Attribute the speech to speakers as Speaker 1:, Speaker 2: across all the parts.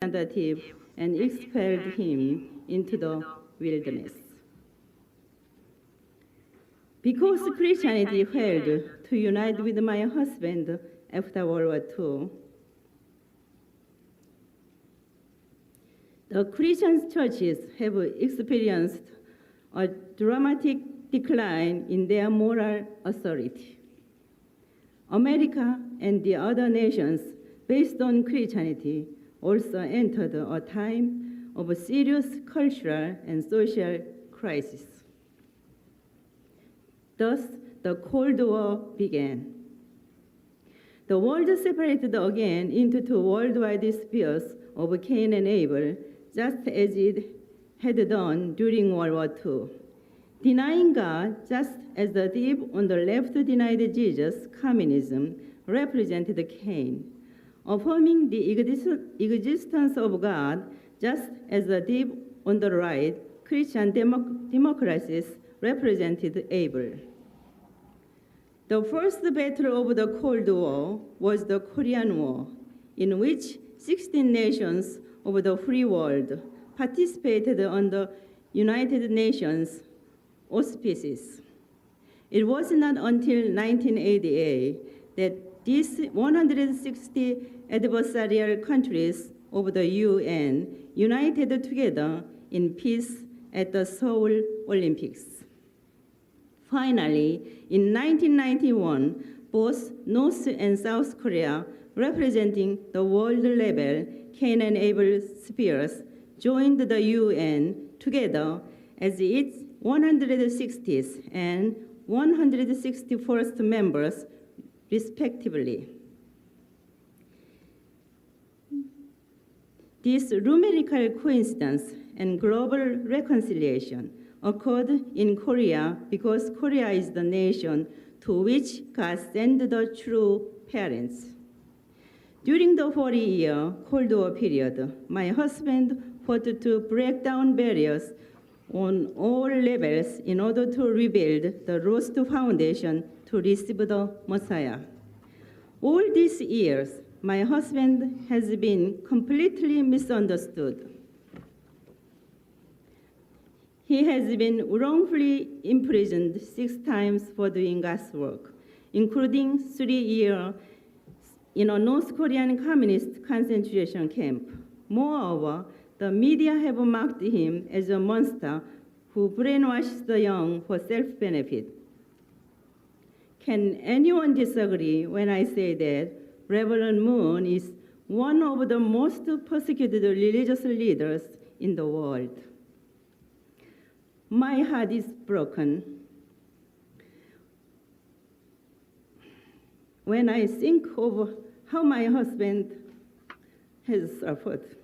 Speaker 1: representative and expelled him into the wilderness. Because Christianity failed to unite with my husband after World War II, the Christian churches have experienced a dramatic decline in their moral authority. America and the other nations based on Christianity also entered a time of a serious cultural and social crisis. Thus, the Cold War began. The world separated again into two worldwide spheres of Cain and Abel, just as it had done during World War II. Denying God, just as the thief on the left denied Jesus, communism represented Cain. Affirming the existence of God, just as the thief on the right, Christian democracies represented Abel. The first battle of the Cold War was the Korean War, in which 16 nations of the free world participated under United Nations auspices. It was not until 1988 that these 160 adversarial countries of the UN united together in peace at the Seoul Olympics. Finally, in 1991, both North and South Korea, representing the world level Cain and Abel spheres, joined the UN together as its 160th and 161st members, respectively. This numerical coincidence and global reconciliation occurred in Korea because Korea is the nation to which God sent the true parents. During the 40-year Cold War period, my husband fought to break down barriers on all levels in order to rebuild the lost foundation to receive the Messiah. All these years, my husband has been completely misunderstood. He has been wrongfully imprisoned 6 times for doing God's work, including 3 years in a North Korean communist concentration camp. Moreover, the media have mocked him as a monster who brainwashes the young for self-benefit. Can anyone disagree when I say that Reverend Moon is one of the most persecuted religious leaders in the world? My heart is broken when I think of how my husband has suffered.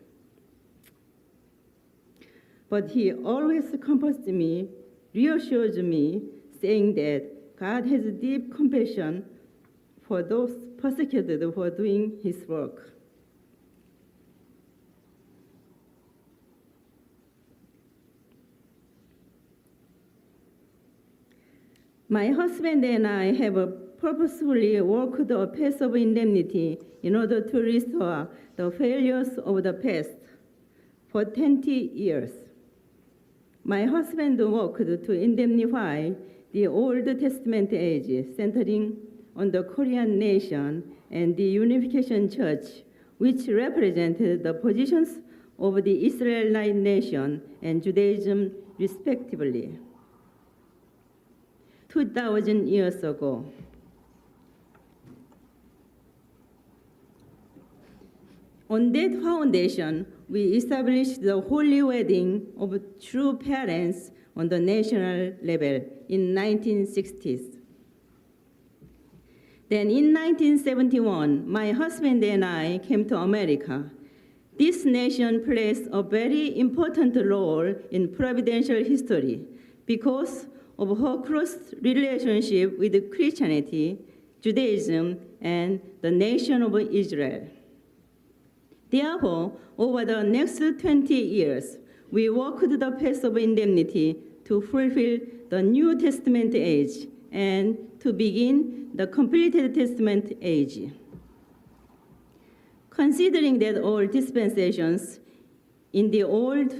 Speaker 1: But he always comforts me, reassures me, saying that God has deep compassion for those persecuted for doing his work. My husband and I have purposefully walked a path of indemnity in order to restore the failures of the past for 20 years. My husband worked to indemnify the Old Testament age, centering on the Korean nation and the Unification Church, which represented the positions of the Israelite nation and Judaism, respectively. 2,000 years ago, on that foundation, we established the holy wedding of true parents on the national level in 1960s. Then in 1971, my husband and I came to America. This nation plays a very important role in providential history because of her close relationship with Christianity, Judaism, and the nation of Israel. Therefore, over the next 20 years, we walked the path of indemnity to fulfill the New Testament age and to begin the completed Testament age. Considering that all dispensations in the Old,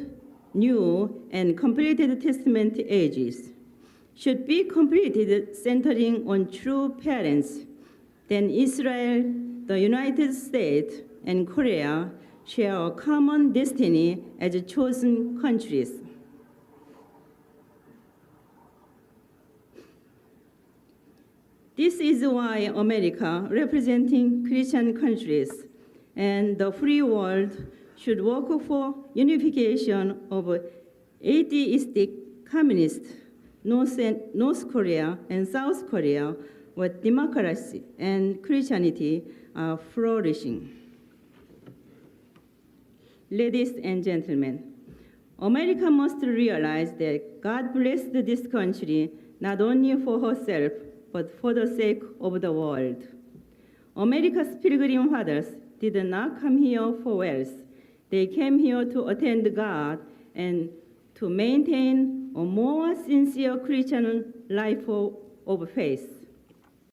Speaker 1: New, and completed Testament ages should be completed centering on true parents, then Israel, the United States, and Korea share a common destiny as chosen countries. This is why America, representing Christian countries, and the free world should work for unification of atheistic communist North Korea and South Korea, where democracy and Christianity are flourishing. Ladies and gentlemen, America must realize that God blessed this country not only for herself, but for the sake of the world. America's pilgrim fathers did not come here for wealth. They came here to attend God and to maintain a more sincere Christian life of faith.